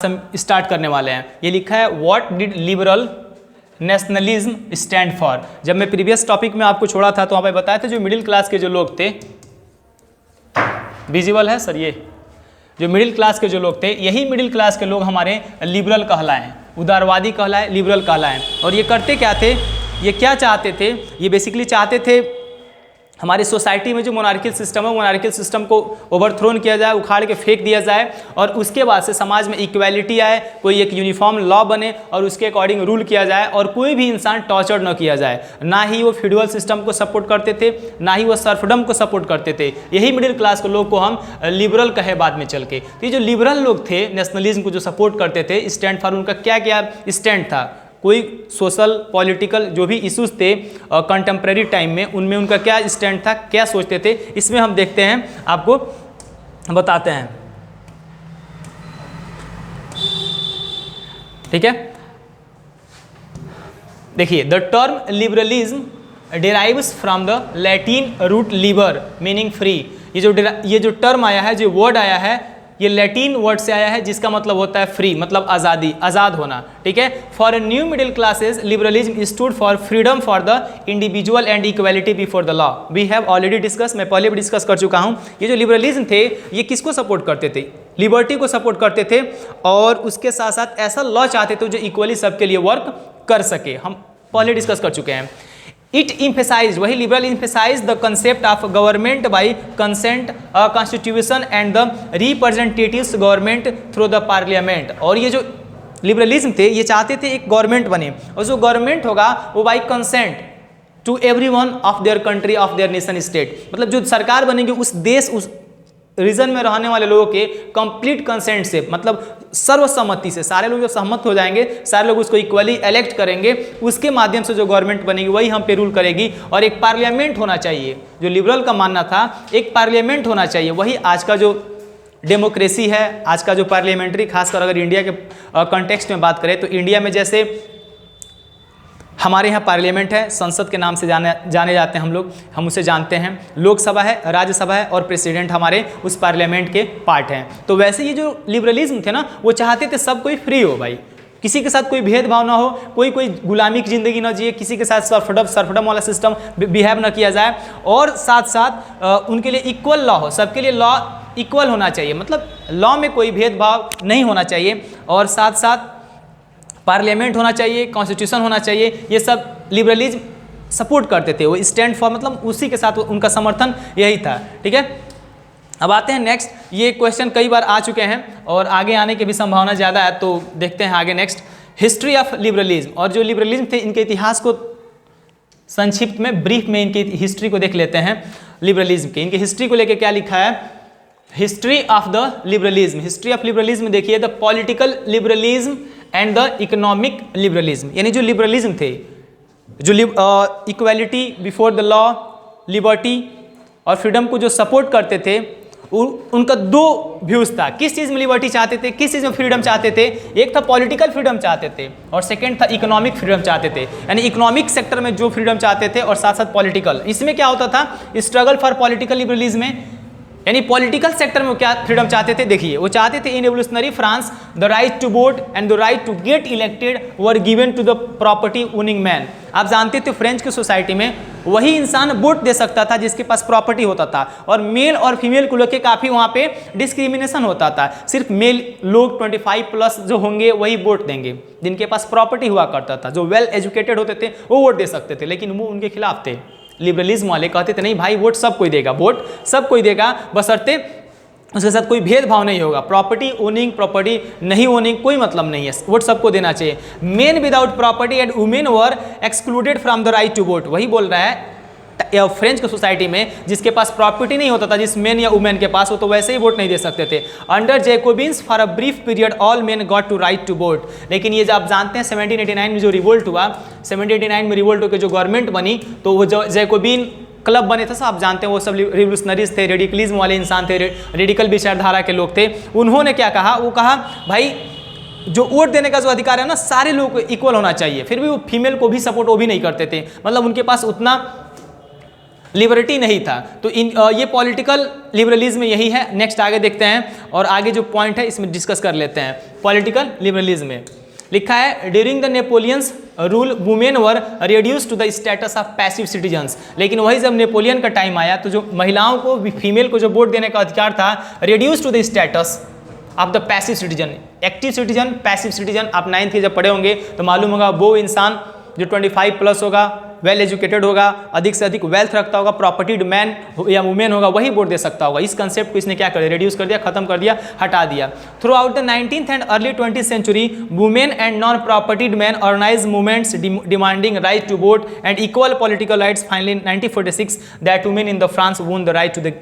हम स्टार्ट करने वाले हैं। ये लिखा है what did liberal nationalism stand for. जब मैं प्रीवियस टॉपिक में आपको छोड़ा था तो वहाँ पे बताया था जो मिडिल क्लास के जो लोग थे, विजिबल है सर, ये जो मिडिल क्लास के जो लोग थे, यही मिडिल क्लास के लोग हमारे लिबरल कहलाएं, उदारवादी कहलाएं, लिबरल कहलाएं। और ये करते क्या थे, ये क्या चाहते थे, ये बेसिकली चाहते थे हमारी सोसाइटी में जो मोनार्कियल सिस्टम है, मोनार्कियल सिस्टम को ओवरथ्रोन किया जाए, उखाड़ के फेंक दिया जाए और उसके बाद से समाज में इक्वालिटी आए, कोई एक यूनिफॉर्म लॉ बने और उसके अकॉर्डिंग रूल किया जाए और कोई भी इंसान टॉर्चर न किया जाए। ना ही वो फ्यूडल सिस्टम को सपोर्ट करते थे, ना ही वो सर्फडम को सपोर्ट करते थे। यही मिडिल क्लास के लोग को हम लिबरल कहे बाद में चल के। तो ये जो लिबरल लोग थे, नेशनलिज्म को जो सपोर्ट करते थे, स्टैंड फॉर, उनका क्या क्या स्टैंड था, कोई सोशल पॉलिटिकल जो भी इश्यूज थे कंटेम्प्रेरी टाइम में, उनमें उनका क्या स्टैंड था, क्या सोचते थे, इसमें हम देखते हैं, आपको बताते हैं। ठीक है, देखिए, the term liberalism derives from the Latin root liber meaning free. ये जो टर्म आया है, जो वर्ड आया है, ये लैटिन वर्ड से आया है जिसका मतलब होता है फ्री, मतलब आज़ादी, आज़ाद होना। ठीक है, for new middle classes liberalism stood for freedom for the individual and equality before the law. We have already discuss, मैं पहले भी डिस्कस कर चुका हूँ। ये जो लिबरलिज्म थे, ये किसको सपोर्ट करते थे, लिबर्टी को सपोर्ट करते थे और उसके साथ साथ ऐसा लॉ चाहते थे जो इक्वली सबके लिए वर्क कर सके। हम पहले डिस्कस कर चुके हैं। इट इम्फेसाइज, वही liberal emphasise the concept of government by consent, constitution and the representatives government through the parliament. और ये जो लिबरलिज्म थे, ये चाहते थे एक गवर्नमेंट बने और जो गवर्नमेंट होगा वो by consent to everyone of their country, of their nation state. मतलब जो सरकार बनेगी उस देश, उस रीजन में रहने वाले लोगों के कंप्लीट कंसेंट से, मतलब सर्वसम्मति से, सारे लोग जब सहमत हो जाएंगे, सारे लोग उसको इक्वली इलेक्ट करेंगे, उसके माध्यम से जो गवर्नमेंट बनेगी वही हम पे रूल करेगी। और एक पार्लियामेंट होना चाहिए, जो लिबरल का मानना था, एक पार्लियामेंट होना चाहिए। वही आज का जो डेमोक्रेसी है, आज का जो पार्लियामेंट्री, खासकर अगर इंडिया के कॉन्टेक्स्ट में बात करें तो इंडिया में जैसे हमारे यहाँ पार्लियामेंट है, संसद के नाम से जाने जाते हैं हम लोग, हम उसे जानते हैं, लोकसभा है, राज्यसभा है और प्रेसिडेंट हमारे उस पार्लियामेंट के पार्ट हैं। तो वैसे ये जो लिबरलिज्म थे ना, वो चाहते थे सब कोई फ्री हो भाई, किसी के साथ कोई भेदभाव ना हो, कोई गुलामी की जिंदगी ना जिए, किसी के साथ सर्फडम वाला सिस्टम बिहेव ना किया जाए और साथ साथ उनके लिए इक्वल लॉ हो, सबके लिए लॉ इक्वल होना चाहिए, मतलब लॉ में कोई भेदभाव नहीं होना चाहिए और साथ साथ पार्लियामेंट होना चाहिए, कॉन्स्टिट्यूशन होना चाहिए। ये सब लिबरलिज्म सपोर्ट करते थे, वो स्टैंड फॉर, मतलब उसी के साथ उनका समर्थन यही था। ठीक है, अब आते हैं नेक्स्ट। ये क्वेश्चन कई बार आ चुके हैं और आगे आने की भी संभावना ज़्यादा है, तो देखते हैं आगे नेक्स्ट। हिस्ट्री ऑफ लिबरलिज्म, और जो लिबरलिज्म थे इनके इतिहास को संक्षिप्त में, ब्रीफ में इनकी हिस्ट्री को देख लेते हैं लिबरलिज्म की। इनकी हिस्ट्री को लेकर क्या लिखा है, history of the liberalism. History of liberalism देखिए, the political liberalism and the economic liberalism, यानी जो लिबरलिज्म थे, जो equality before the law, liberty और फ्रीडम को जो सपोर्ट करते थे, उनका दो व्यूज था। किस चीज़ में लिबर्टी चाहते थे, किस चीज़ में फ्रीडम चाहते थे। एक था पॉलिटिकल फ्रीडम चाहते थे और सेकंड था इकोनॉमिक फ्रीडम चाहते थे, यानी इकोनॉमिक सेक्टर में जो फ्रीडम चाहते थे और साथ साथ पॉलिटिकल। इसमें क्या होता था, स्ट्रगल फॉर पॉलिटिकल लिबरलिज्म में, यानी पॉलिटिकल सेक्टर में क्या फ्रीडम चाहते थे, देखिए वो चाहते थे in evolutionary France the right to vote and the right to get elected were given to the property owning man. आप जानते थे फ्रेंच की सोसाइटी में वही इंसान वोट दे सकता था जिसके पास प्रॉपर्टी होता था, और मेल और फीमेल को लेकर काफ़ी वहाँ पे डिस्क्रिमिनेशन होता था। सिर्फ मेल लोग 25+ जो होंगे वही वोट देंगे, जिनके पास प्रॉपर्टी हुआ करता था, जो वेल एजुकेटेड होते थे वो वोट दे सकते थे, लेकिन वो उनके खिलाफ थे। लिबरलिज्म वाले कहते थे नहीं भाई, वोट सब कोई देगा, वोट सब कोई देगा, बशर्ते उसके साथ कोई भेदभाव नहीं होगा, प्रॉपर्टी ओनिंग, प्रॉपर्टी नहीं ओनिंग कोई मतलब नहीं है, वोट सबको देना चाहिए। Men without property and women were excluded from the right to vote. वही बोल रहा है फ्रेंच की सोसाइटी में जिसके पास प्रॉपर्टी नहीं होता था, जिस मेन या वुमेन के पास हो, तो वैसे ही वोट नहीं दे सकते थे। Under Jacobins for a brief period all men got to right to vote. लेकिन ये जब आप जानते हैं 1789 में जो रिवोल्ट हुआ, 1789 में रिवोल्ट होकर जो गवर्नमेंट बनी, तो वो जो जैकोबिन क्लब बने थे, सब आप जानते हैं, वो सब रिवोल्यूशनरीज थे, रेडिकलिज्म वाले इंसान थे, रेडिकल विचारधारा के लोग थे। उन्होंने क्या कहा, वो कहा भाई जो वोट देने का जो अधिकार है ना, सारे लोग को इक्वल होना चाहिए। फिर भी वो फीमेल को भी सपोर्ट वो भी नहीं करते थे, मतलब उनके पास उतना लिबर्टी नहीं था। तो ये पॉलिटिकल लिबरलिज्म में यही है। नेक्स्ट आगे देखते हैं और आगे जो पॉइंट है इसमें डिस्कस कर लेते हैं। पॉलिटिकल लिबरलिज्म में लिखा है during the Napoleon's rule women were reduce to the status of passive citizens. लेकिन वही जब नेपोलियन का टाइम आया तो जो महिलाओं को, फीमेल को जो वोट देने का अधिकार था, reduce to the status of the passive citizen. Active citizen, passive citizen, आप 9th के जब पढ़े होंगे तो मालूम होगा, वो इंसान जो 25 प्लस होगा, वेल एजुकेटेड होगा, अधिक से अधिक वेल्थ रखता होगा, प्रॉपर्टीड मैन या वुमेन होगा, वही वोट दे सकता होगा। इस कंसेप्ट को इसने क्या कर दिया, रिड्यूस कर दिया, खत्म कर दिया, हटा दिया। Throughout the 19th and early 20th century women and non propertied man organise movements demanding right to vote and equal political rights. Finally in 1946 that women in the France won the right to the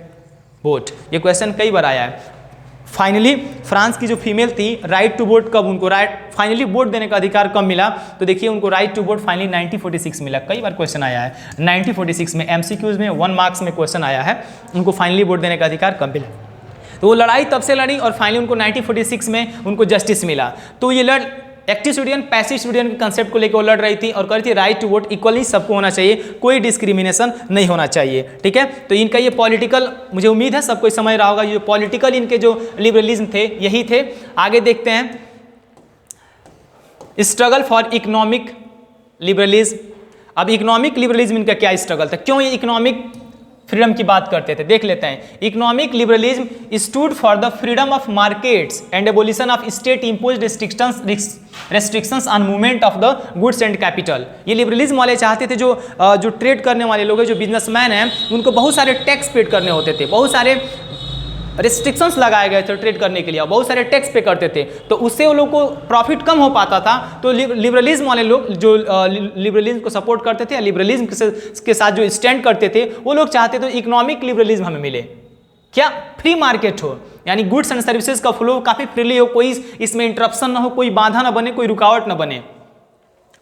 vote. ये question कई बार आया है। Finally France की जो female थी, right to vote कब उनको फाइनली वोट देने का अधिकार कब मिला, तो देखिए उनको राइट टू वोट फाइनली 1946 मिला। कई बार क्वेश्चन आया है 1946 में, एमसीक्यूज में 1 मार्क्स में क्वेश्चन आया है, उनको फाइनली वोट देने का अधिकार कब मिला। तो वो लड़ाई तब से लड़ी और फाइनली उनको 1946 में उनको जस्टिस मिला। तो ये एक्टिव सिटीजन, पैसिव सिटीजन के कंसेप्ट को लेकर वो लड़ रही थी और कह रही थी राइट टू वोट इक्वली सबको होना चाहिए, कोई डिस्क्रिमिनेशन नहीं होना चाहिए। ठीक है, तो इनका ये पॉलिटिकल, मुझे उम्मीद है सबको समझ रहा होगा, ये पॉलिटिकल इनके जो लिबरलिज्म थे यही थे। आगे देखते हैं स्ट्रगल फॉर इकोनॉमिक लिबरलिज्म। अब इकोनॉमिक लिबरलिज्म इनका क्या स्ट्रगल था, क्यों ये इकोनॉमिक फ्रीडम की बात करते थे, देख लेते हैं। Economic liberalism stood for the freedom of markets and abolition of state imposed restrictions on movement of the goods and capital. ये लिबरलिज्म वाले चाहते थे जो ट्रेड करने वाले लोग हैं, जो बिजनेसमैन हैं, उनको बहुत सारे टैक्स पेड करने होते थे, बहुत सारे रिस्ट्रिक्शंस लगाए गए थे ट्रेड करने के लिए, और बहुत सारे टैक्स पे करते थे, तो उससे वो लोग को प्रॉफिट कम हो पाता था। तो लिबरलिज्म वाले लोग जो लिबरलिज्म को सपोर्ट करते थे या लिबरलिज्म के साथ जो स्टैंड करते थे, वो लोग चाहते थे इकोनॉमिक लिबरलिज्म हमें मिले, क्या फ्री मार्केट हो, यानी गुड्स एंड सर्विसेज का फ्लो काफ़ी फ्रीली हो, कोई इसमें इंटरप्शन ना हो, कोई बाधा ना बने, कोई रुकावट ना बने।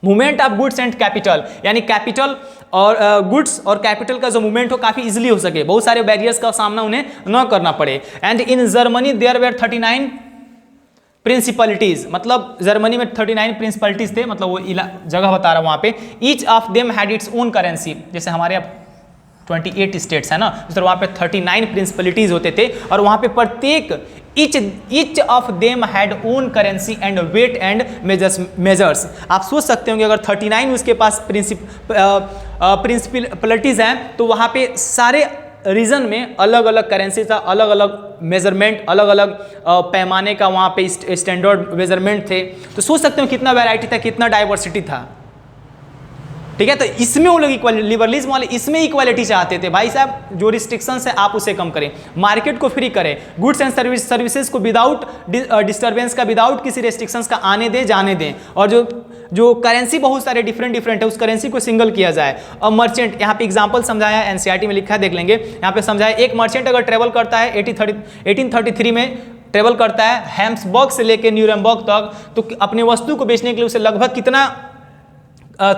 Movement of goods and capital, यानी कैपिटल और गुड्स और कैपिटल का जो मूवमेंट हो काफ़ी इजीली हो सके, बहुत सारे बैरियर्स का सामना उन्हें न करना पड़े। And in Germany there were 39 principalities, मतलब जर्मनी में 39 प्रिंसिपलिटीज थे, मतलब वो जगह बता रहा हूँ वहाँ पे। Each of them had its own currency, जैसे हमारे यहाँ 28 स्टेट्स है ना, तो वहाँ पे 39 प्रिंसिपलिटीज होते थे, और वहाँ पे प्रत्येक each of them had own currency and weight and measures। आप सोच सकते होंगे अगर 39 उसके पास प्रिंसिपलिटीज हैं, तो वहाँ पे सारे रीजन में अलग अलग करेंसी था, अलग अलग मेजरमेंट, अलग अलग पैमाने का वहाँ पे स्टैंडर्ड मेजरमेंट थे। तो सोच सकते हो कितना वैरायटी था, कितना डाइवर्सिटी था। ठीक है, तो इसमें वो लोग लिबरलिज्म वाले इसमें इक्वालिटी चाहते थे, भाई साहब जो रिस्ट्रिक्शंस है आप उसे कम करें, मार्केट को फ्री करें, गुड्स एंड सर्विसेज को विदाउट डिस्टर्बेंस का, विदाउट किसी रेस्ट्रिक्शंस का आने दें जाने दें, और जो करेंसी बहुत सारे डिफरेंट है उस करेंसी को सिंगल किया जाए। और मर्चेंट, यहाँ पे एग्जांपल समझाया है, एनसीईआरटी में लिखा है, देख लेंगे, यहाँ पे समझाया एक मर्चेंट अगर ट्रेवल करता है 1833 में ट्रेवल करता है हैम्सबर्ग से लेकर न्यूरेमबर्ग तक, तो अपनी वस्तु को बेचने के लिए उसे लगभग कितना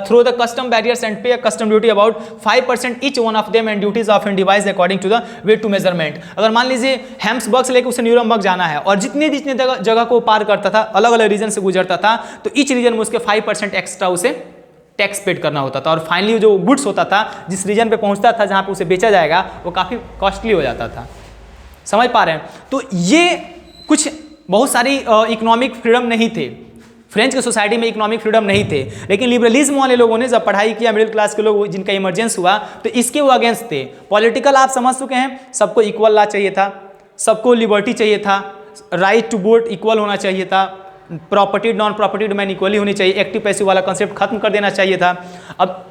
through the custom barriers and pay a custom duty about 5% each one of them and duties often devised according to the weight to measurement। अगर मान लीजिए हैम्सबर्ग से लेकर उसे न्यूरेमबर्ग जाना है और जितने जगह को पार करता था, अलग अलग रीजन से गुजरता था, तो ईच रीजन में उसके 5% एक्स्ट्रा उसे टैक्स पेड करना होता था, और फाइनली जो गुड्स होता था जिस रीजन पे पहुंचता था, जहां पे उसे बेचा जाएगा, वो काफ़ी कॉस्टली हो जाता था। समझ पा रहे हैं? तो ये कुछ बहुत सारी इकोनॉमिक फ्रीडम नहीं थे, फ्रेंच की सोसाइटी में इकोनॉमिक फ्रीडम नहीं थे, लेकिन लिबरलिज्म वाले लोगों ने जब पढ़ाई किया, मिडिल क्लास के लोग जिनका इमरजेंस हुआ, तो इसके वो अगेंस्ट थे। पॉलिटिकल आप समझ चुके हैं, सबको इक्वल ला चाहिए था, सबको लिबर्टी चाहिए था, राइट टू वोट इक्वल होना चाहिए था, property non property domain equally होनी चाहिए, एक्टिव पैसिव वाला कंसेप्ट खत्म कर देना चाहिए था। अब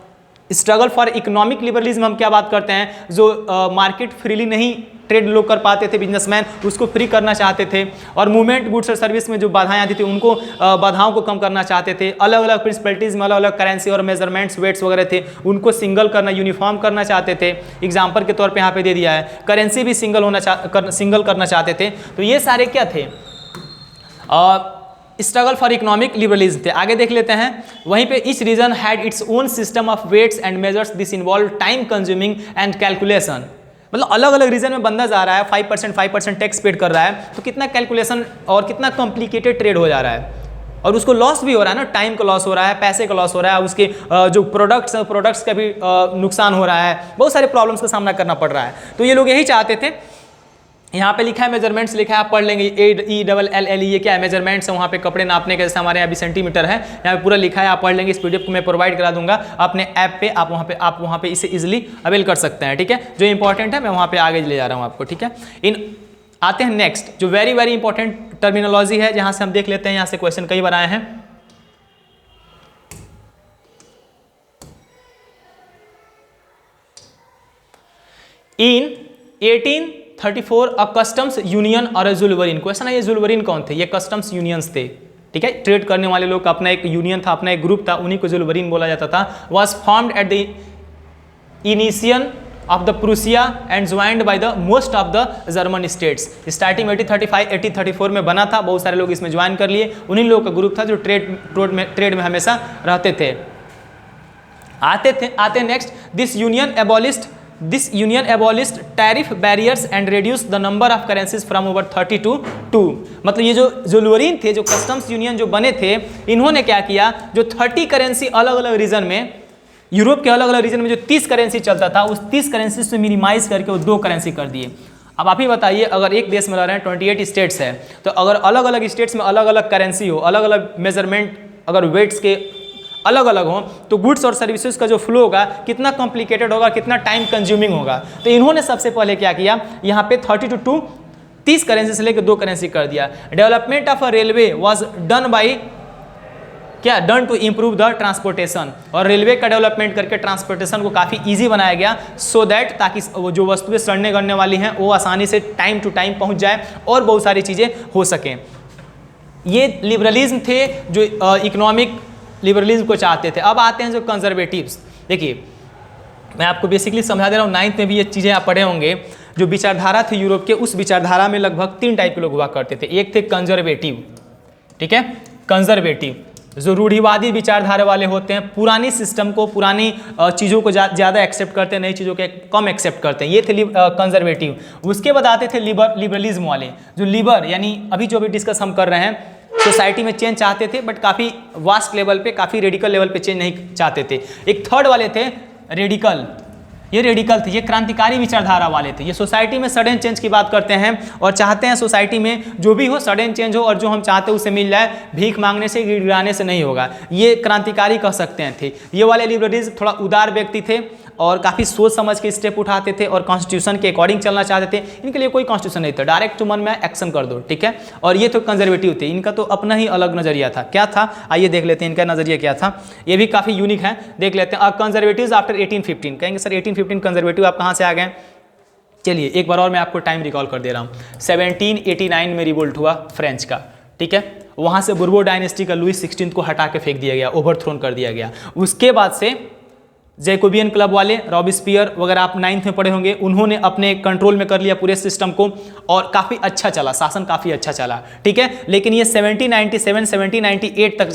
स्ट्रगल फॉर इकोनॉमिक लिबरलिज्म हम क्या बात करते हैं, जो मार्केट फ्रीली नहीं ट्रेड लोग कर पाते थे, बिजनेसमैन उसको फ्री करना चाहते थे, और मूवमेंट गुड्स और सर्विस में जो बाधाएं आती थी उनको बाधाओं को कम करना चाहते थे। अलग अलग प्रिंसिपलिटीज में अलग अलग करेंसी और मेजरमेंट्स, वेट्स वगैरह थे, उनको सिंगल करना, यूनिफॉर्म करना चाहते थे। एग्जाम्पल के तौर पे यहाँ पे दे दिया है, करेंसी भी सिंगल करना चाहते थे। तो ये सारे क्या थे, स्ट्रगल फॉर इकोनॉमिक लिबरलिज्म थे। आगे देख लेते हैं, वहीं पे each region had its own system of weights and measures, this involve time consuming and calculation. मतलब अलग अलग रीजन में बंदा जा रहा है, 5% टैक्स पेड कर रहा है, तो कितना कैलकुलेशन और कितना कॉम्प्लिकेटेड ट्रेड हो जा रहा है। और उसको लॉस भी हो रहा है ना, टाइम का लॉस हो रहा है, पैसे का लॉस हो रहा है, उसके जो प्रोडक्ट्स का भी नुकसान हो रहा है, बहुत सारे प्रॉब्लम्स का सामना करना पड़ रहा है। तो ये लोग यही चाहते थे। यहाँ पे लिखा है मेजरमेंट्स लिखा है, आप पढ़ लेंगे, AELLE ये क्या है, मेजरमेंट्स है, वहाँ पे कपड़े नापने के, जैसे हमारे यहाँ भी सेंटीमीटर है, यहाँ पे पूरा लिखा है, आप पढ़ लेंगे। इस पीडीएफ को मैं प्रोवाइड करा दूंगा अपने ऐप पे, आप वहाँ पे इसे इजिली अवेल कर सकते हैं, ठीक है। जो इंपॉर्टेंट है मैं वहाँ पे आगे ले जा रहा हूँ आपको, ठीक है। आते हैं नेक्स्ट, जो वेरी वेरी इंपॉर्टेंट टर्मिनोलॉजी है, जहाँ से हम देख लेते हैं, यहाँ से क्वेश्चन कई बार आए हैं। इन 1834 अ कस्टम्स यूनियन और अ जुलवरीन, क्वेश्चन है ये जुलवरीन कौन थे, ये कस्टम्स यूनियंस थे, ठीक है। ट्रेड करने वाले लोग का अपना एक यूनियन था, अपना एक ग्रुप था, उन्हीं को जुलवरीन बोला जाता था। Was formed at the इनिशियन of the Prussia and joined by the most of the German states. Starting 1834 में बना था, बहुत सारे लोग इसमें ज्वाइन कर लिए, उन्हीं लोगों का ग्रुप था जो ट्रेड में हमेशा रहते थे। आते next, this union abolished tariff barriers and reduced the number of currencies from over 30 to 2। मतलब ये जो जुलवरीन थे, जो कस्टम्स यूनियन जो बने थे, इन्होंने क्या किया, जो 30 करेंसी अलग अलग रीजन में, यूरोप के अलग अलग रीजन में जो 30 करेंसी चलता था, उस 30 करेंसी से मिनिमाइज करके वो 2 करेंसी कर दिए। अब आप ही बताइए, अगर एक देश में रह रहे हैं, 28 स्टेट्स है, तो अगर अलग अलग स्टेट्स में अलग अलग करेंसी हो, अलग अलग मेजरमेंट, अगर वेट्स के अलग अलग हो, तो गुड्स और सर्विसेज का जो फ्लो होगा कितना कॉम्प्लिकेटेड होगा, कितना टाइम कंज्यूमिंग होगा। तो इन्होंने सबसे पहले क्या किया, यहाँ पे 30 to 2 30 करेंसी से लेकर 2 करेंसी कर दिया। Development of a railway was done to improve the transportation, और रेलवे का डेवलपमेंट करके ट्रांसपोर्टेशन को काफ़ी ईजी बनाया गया, सो दैट ताकि वो जो वस्तुएं सड़ने गड़ने वाली हैं वो आसानी से टाइम टू टाइम पहुँच जाए और बहुत सारी चीज़ें हो सकें। ये लिबरलिज्म थे जो इकोनॉमिक लिबरलिज्म को चाहते थे। अब आते हैं जो कंजर्वेटिव्स। देखिए मैं आपको बेसिकली समझा दे रहा हूँ, 9th में भी ये चीज़ें आप पढ़े होंगे। जो विचारधारा थी यूरोप के, उस विचारधारा में लगभग 3 टाइप के लोग हुआ करते थे। एक थे कंजर्वेटिव, ठीक है, कंजर्वेटिव जो रूढ़िवादी विचारधारा वाले होते हैं, पुरानी सिस्टम को, पुरानी चीज़ों को ज़्यादा एक्सेप्ट करते हैं, नई चीज़ों के कम एक्सेप्ट करते हैं, ये थे कंजर्वेटिव। उसके बाद आते थे लिबरलिज्म वाले, जो लिबर यानी अभी जो भी डिस्कस हम कर रहे हैं, सोसाइटी में चेंज चाहते थे बट काफ़ी वास्ट लेवल पे, काफ़ी रेडिकल लेवल पे चेंज नहीं चाहते थे। एक थर्ड वाले थे रेडिकल, ये रेडिकल थे, ये क्रांतिकारी विचारधारा वाले थे। ये सोसाइटी में सडन चेंज की बात करते हैं और चाहते हैं सोसाइटी में जो भी हो सडन चेंज हो, और जो हम चाहते हैं उसे मिल जाए, भीख मांगने से, गिड़गिड़ाने से नहीं होगा। ये क्रांतिकारी कह सकते हैं थे। ये वाले लिबरलिस्ट थोड़ा उदार व्यक्ति थे और काफ़ी सोच समझ के स्टेप उठाते थे और कॉन्स्टिट्यूशन के अकॉर्डिंग चलना चाहते थे। इनके लिए कोई कॉन्स्टिट्यूशन नहीं था, डायरेक्ट टू मन में एक्शन कर दो, ठीक है। और ये तो कंजर्वेटिव थे, इनका तो अपना ही अलग नज़रिया था। क्या था, आइए देख लेते हैं इनका नज़रिया क्या था। ये भी काफ़ी यूनिक है, देख लेते हैं। कंजर्वेटिव्स आफ्टर 1815, कहेंगे सर 1815 कंजर्वेटिव आप कहाँ से आ गए। चलिए एक बार और मैं आपको टाइम रिकॉल कर दे रहा हूँ। 1789 में रिवोल्ट हुआ फ्रेंच का, ठीक है। वहाँ से बुर्बो डायनेस्टी का लुइस 16 को हटा के फेंक दिया गया, ओवरथ्रोन कर दिया गया। उसके बाद से जैकोबियन क्लब वाले, रॉबिस्पियर वगैरह आप 9th में पढ़े होंगे, उन्होंने अपने कंट्रोल में कर लिया पूरे सिस्टम को और काफ़ी अच्छा चला, शासन काफ़ी अच्छा चला, ठीक है। लेकिन ये 1798 तक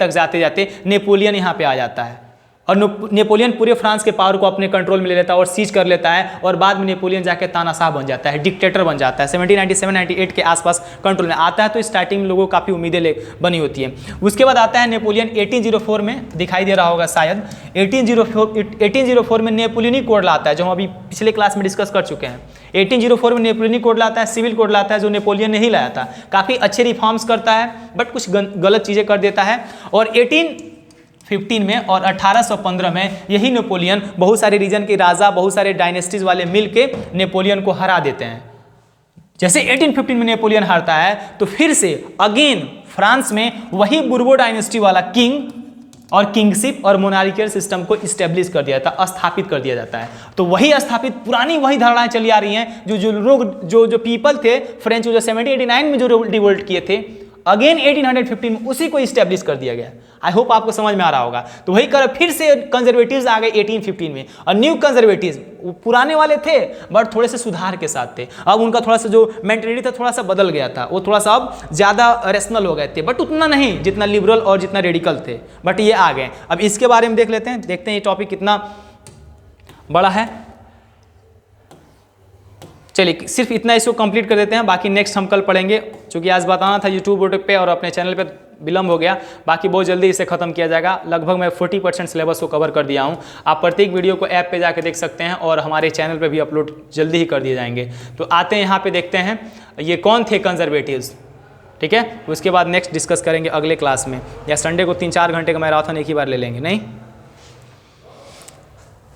जाते जाते नेपोलियन यहाँ पे आ जाता है और नेपोलियन पूरे फ्रांस के पावर को अपने कंट्रोल में ले लेता है और सीज कर लेता है, और बाद में नेपोलियन जाके तानाशाह बन जाता है, डिक्टेटर बन जाता है। 1797-98 के आसपास कंट्रोल में आता है। तो स्टार्टिंग में लोगों को काफ़ी उम्मीदें बनी होती है। उसके बाद आता है नेपोलियन, 1804 में दिखाई दे रहा होगा शायद, 1804 में नेपोलियनी कोड लाता है, जो हम अभी पिछले क्लास में डिस्कस कर चुके हैं। 1804 में नेपोलियनी कोड लाता है, सिविल कोड लाता है, जो नेपोलियन नहीं लाया था। काफ़ी अच्छे रिफॉर्म्स करता है बट कुछ गलत चीज़ें कर देता है। और 1815 में और 1815 में यही नेपोलियन, बहुत सारे रीजन के राजा, बहुत सारे डायनेस्टीज वाले मिलके नेपोलियन को हरा देते हैं। जैसे 1815 में नेपोलियन हारता है तो फिर से अगेन फ्रांस में वही बुर्बो डायनेस्टी वाला किंग और किंगशिप और मोनार्कियल सिस्टम को इस्टेब्लिश कर दिया जाता है, स्थापित कर दिया जाता है। तो वही स्थापित पुरानी वही धारणाएं चली आ रही हैं। जो लोग जो पीपल थे फ्रेंच, जो 1789 में जो रिवोल्ट किए थे, अगेन 1815 में उसी को इस्टेब्लिश कर दिया गया। आई होप आपको समझ में आ रहा होगा। तो वही कर फिर से कंजर्वेटिव्स आ गए 1815 में, और न्यू कंजर्वेटिव्स पुराने वाले थे बट थोड़े से सुधार के साथ थे। अब उनका थोड़ा सा जो मेंटेलिटी था थोड़ा सा बदल गया था, वो थोड़ा सा अब ज़्यादा रेशनल हो गए थे, बट उतना नहीं जितना लिबरल और जितना रेडिकल थे, बट ये आ गए। अब इसके बारे में देख लेते हैं, देखते हैं ये टॉपिक कितना बड़ा है। चलिए सिर्फ इतना इसको कंप्लीट कर देते हैं, बाकी नेक्स्ट हम कल पढ़ेंगे। चूँकि आज बताना था यूट्यूब पे और अपने चैनल पे विलम्ब हो गया, बाकी बहुत जल्दी इसे खत्म किया जाएगा। लगभग मैं 40% सिलेबस को कवर कर दिया हूँ। आप प्रत्येक वीडियो को ऐप पे जाके देख सकते हैं और हमारे चैनल पे भी अपलोड जल्दी ही कर दिए जाएंगे। तो आते हैं यहाँ पे देखते हैं ये कौन थे कंजर्वेटिव्स, ठीक है। उसके बाद नेक्स्ट डिस्कस करेंगे अगले क्लास में, या संडे को 3-4 घंटे का मैराथन एक ही बार ले लेंगे, नहीं।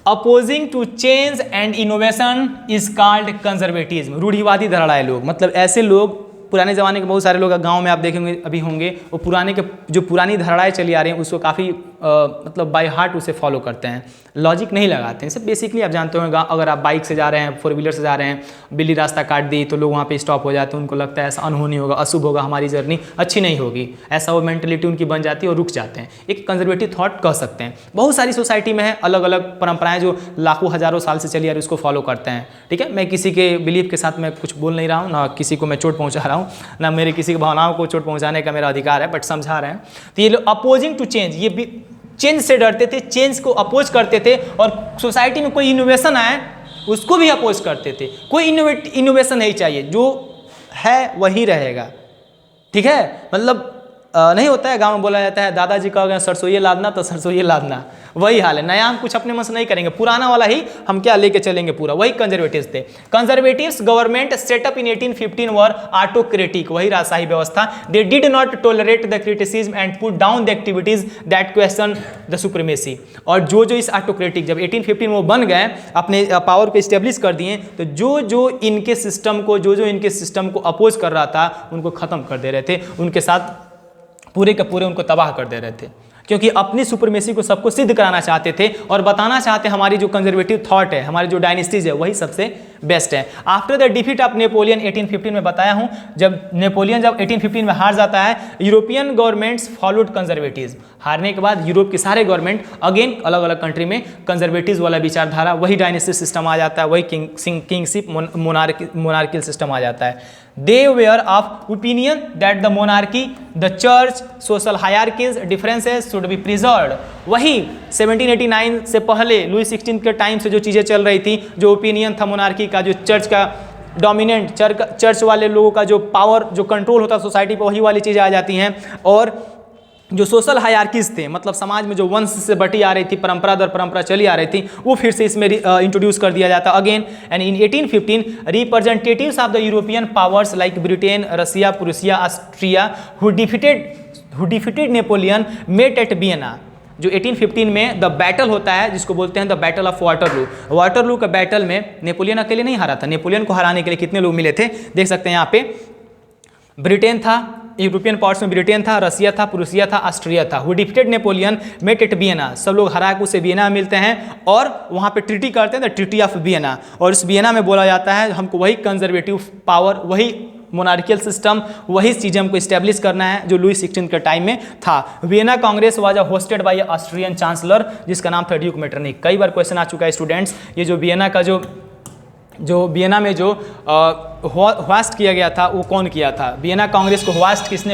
Opposing to change and innovation is called conservatism. रूढ़िवादी धारणाएं लोग, मतलब ऐसे लोग, पुराने ज़माने के बहुत सारे लोग गांव में आप देखेंगे अभी होंगे, वो पुरानी धारणाएं चली आ रही हैं उसको काफ़ी मतलब बाय हार्ट उसे फॉलो करते हैं, लॉजिक नहीं लगाते हैं। सब बेसिकली आप जानते होंगे, अगर आप बाइक से जा रहे हैं, 4 व्हीलर से जा रहे हैं, बिल्ली रास्ता काट दी तो लोग वहाँ पे स्टॉप हो जाते हैं, उनको लगता है ऐसा अनहोनी होगा, अशुभ होगा, हमारी जर्नी अच्छी नहीं होगी, ऐसा वो मेंटलिटी उनकी बन जाती है और रुक जाते हैं। एक कंजर्वेटिव थॉट कह सकते हैं। बहुत सारी सोसाइटी में है अलग अलग परंपराएं जो लाखों हज़ारों साल से चली आ रही, उसको फॉलो करते हैं, ठीक है। मैं किसी के बिलीफ के साथ मैं कुछ बोल नहीं रहा हूँ, ना किसी को मैं चोट पहुँचा रहा हूँ, ना मेरे किसी की भावनाओं को चोट पहुँचाने का मेरा अधिकार है, बट समझा रहे हैं। तो ये लोग अपोजिंग टू चेंज, ये भी चेंज से डरते थे, चेंज को अपोज करते थे, और सोसाइटी में कोई इनोवेशन आए उसको भी अपोज करते थे। कोई इनोवेशन नहीं चाहिए, जो है वही रहेगा, ठीक है। मतलब नहीं होता है गांव में बोला जाता है, दादाजी कह गए सरसों लादना तो सरसों लादना, वही हाल है। नया हम कुछ अपने मन से नहीं करेंगे, पुराना वाला ही हम क्या लेके चलेंगे पूरा, वही कंजर्वेटिव्स थे। कंजर्वेटिव्स गवर्नमेंट सेटअप इन 1815 वर ऑटोक्रेटिक, वही राजशाही व्यवस्था। They did not tolerate the criticism and put down the activities that question the supremacy. और जो इस ऑटोक्रेटिक जब 1815 में वो बन गए, अपने पावर को इस्टेब्लिश कर दिए, तो जो इनके सिस्टम को अपोज कर रहा था उनको खत्म कर दे रहे थे, उनके साथ पूरे के पूरे उनको तबाह कर दे रहे थे, क्योंकि अपनी सुप्रीमेसी को सबको सिद्ध कराना चाहते थे और बताना चाहते हमारी जो कंजर्वेटिव थॉट है, हमारी जो डायनेस्टीज है, वही सबसे बेस्ट है। After the defeat of Napoleon 1815 में बताया हूं, जब नेपोलियन 1815 में हार जाता है, यूरोपियन गवर्नमेंट्स फॉलोड कंजर्वेटिव्स। हारने के बाद यूरोप के सारे गवर्नमेंट अगेन अलग अलग कंट्री में कंजर्वेटिव वाला विचारधारा, वही डायनेस्टी सिस्टम आ जाता है, वही किंगशिप मोनार्कियल सिस्टम आ जाता है। They were of opinion that the monarchy, the church, social hierarchies, differences should be preserved। वही 1789 से पहले लुई 16 के टाइम से जो चीज़ें चल रही थी, जो ओपिनियन था मोनार्की का, जो चर्च का डोमिनेंट, चर्च वाले लोगों का जो पावर, जो कंट्रोल होता सोसाइटी पर, वही वाली चीज़ें आ जाती हैं। और जो सोशल हायरार्कीज थे, मतलब समाज में जो वंश से बटी आ रही थी, परंपरा दर परंपरा चली आ रही थी, वो फिर से इसमें इंट्रोड्यूस कर दिया जाता again. And in 1815 representatives of the European powers like Britain, Russia, Prussia, Austria who defeated Napoleon met at Vienna. जो 1815 में द बैटल होता है, जिसको बोलते हैं the battle of Waterloo. Waterloo का बैटल में नेपोलियन अकेले नहीं हारा था, नेपोलियन को हराने के लिए कितने लोग मिले थे देख सकते हैं यहाँ पे। ब्रिटेन था, यूरोपियन पावर्स में ब्रिटेन था, रसिया था, प्रूसिया था, ऑस्ट्रिया था। Who defeated Napoleon met at Vienna. सब लोग हरा के उसे वियना में मिलते हैं और वहाँ पे ट्रीटी करते हैं, द ट्रीटी ऑफ वियना। और इस वियना में बोला जाता है हमको वही कंजर्वेटिव पावर, वही मोनार्कियल सिस्टम, वही चीज़ हमको इस्टेब्लिश करना है जो लुई 16 के टाइम में था। Vienna Congress was hosted by Austrian chancellor, जिसका नाम था ड्यूक मेटरनिक। कई बार क्वेश्चन आ चुका है स्टूडेंट्स, ये जो वियना का जो वियना में जो होस्ट किया गया था वो कौन किया था? वियना कांग्रेस को होस्ट किसने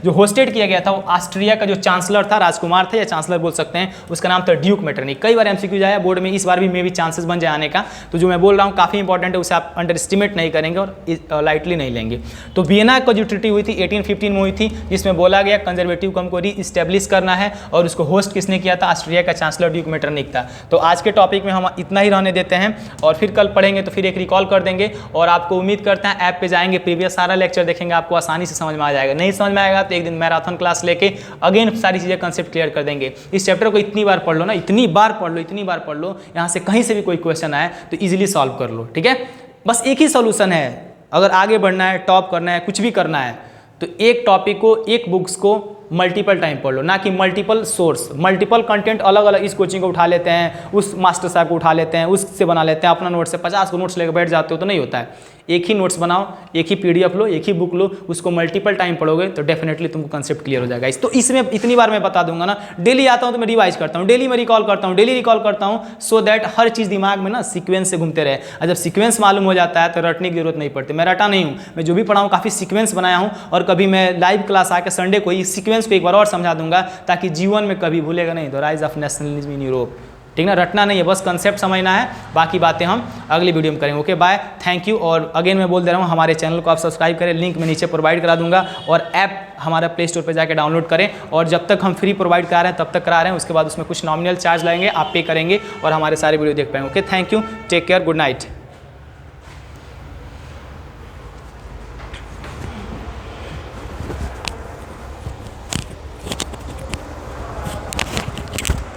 जो होस्टेड किया गया था वो ऑस्ट्रिया का जो चांसलर था, राजकुमार था या चांसलर बोल सकते हैं, उसका नाम था ड्यूक मेटरनिक। कई बार एमसीक्यू आया बोर्ड में, इस बार भी मे भी चांसेस बन जाए आने का। तो जो मैं बोल रहा हूँ काफ़ी इंपॉर्टेंट है, उसे आप अंडर एस्टिमेट नहीं करेंगे और लाइटली नहीं लेंगे। तो वियना का जो ट्रीटी हुई थी 1815 में हुई थी, जिसमें बोला गया कंजर्वेटिव को हमको री इस्टेब्लिश करना है, और उसको होस्ट किसने किया था? ऑस्ट्रिया का चांसलर ड्यूक मेटरनिक था। तो आज के टॉपिक में हम इतना ही रहने देते हैं, और फिर कल पढ़ेंगे तो फिर एक रिकॉल कर देंगे। और आपको उम्मीद करते हैं ऐप पे जाएंगे, प्रीवियस सारा लेक्चर देखेंगे, आपको आसानी से समझ में आ जाएगा। नहीं समझ में आएगा तो एक दिन मैराथन क्लास लेके अगेन सारी चीज़ें कंसेप्ट क्लियर कर देंगे। इस चैप्टर को इतनी बार पढ़ लो ना, इतनी बार पढ़ लो, यहाँ से कहीं से भी कोई क्वेश्चन आए तो ईजिली सॉल्व कर लो, ठीक है। बस एक ही सोल्यूशन है, अगर आगे बढ़ना है, टॉप करना है, कुछ भी करना है, तो एक टॉपिक को, एक बुक्स को मल्टीपल टाइम पढ़ लो, ना कि मल्टीपल सोर्स, मल्टीपल कंटेंट अलग अलग। इस कोचिंग को उठा लेते हैं, उस मास्टर साहब को उठा लेते हैं, उससे बना लेते हैं अपना नोट से 50 को नोट्स लेकर बैठ जाते हो तो नहीं होता है। एक ही नोट्स बनाओ, एक ही पीडीएफ लो, एक ही बुक लो, उसको मल्टीपल टाइम पढ़ोगे तो डेफिनेटली तुमको कंसेप्ट क्लियर हो जाएगा। तो इसमें इतनी बार मैं बता दूंगा ना, डेली आता हूँ तो मैं रिवाइज करता हूँ, डेली मैं रिकॉल करता हूँ, सो दैट हर चीज़ दिमाग में ना सीक्वेंस से घूमते रहे। और जब सीक्वेंस मालूम हो जाता है तो रटने की जरूरत नहीं पड़ती। मैं रटा नहीं हूँ, मैं जो भी पढ़ाऊँ काफ़ी सीक्वेंस बनाया हूँ, और कभी मैं लाइव क्लास आकर संडे को इस सीक्वेंस को एक बार और समझा दूंगा, ताकि जीवन में कभी भूलेगा नहीं। The rise of nationalism in Europe, ठीक ना, रटना नहीं है, बस कंसेप्ट समझना है, बाकी बातें हम अगली वीडियो में करेंगे। Okay bye, thank you. और अगेन मैं बोल दे रहा हूँ, हमारे चैनल को आप सब्सक्राइब करें, लिंक मैं नीचे प्रोवाइड करा दूंगा, और ऐप हमारा प्ले स्टोर पर जाकर डाउनलोड करें। और जब तक हम फ्री प्रोवाइड करा रहे हैं तब तक करा रहे हैं, उसके बाद उसमें कुछ नॉमिनल चार्ज लगेंगे, आप पे करेंगे और हमारे सारे वीडियो देख पाएंगे। Okay, thank you, take care, good night.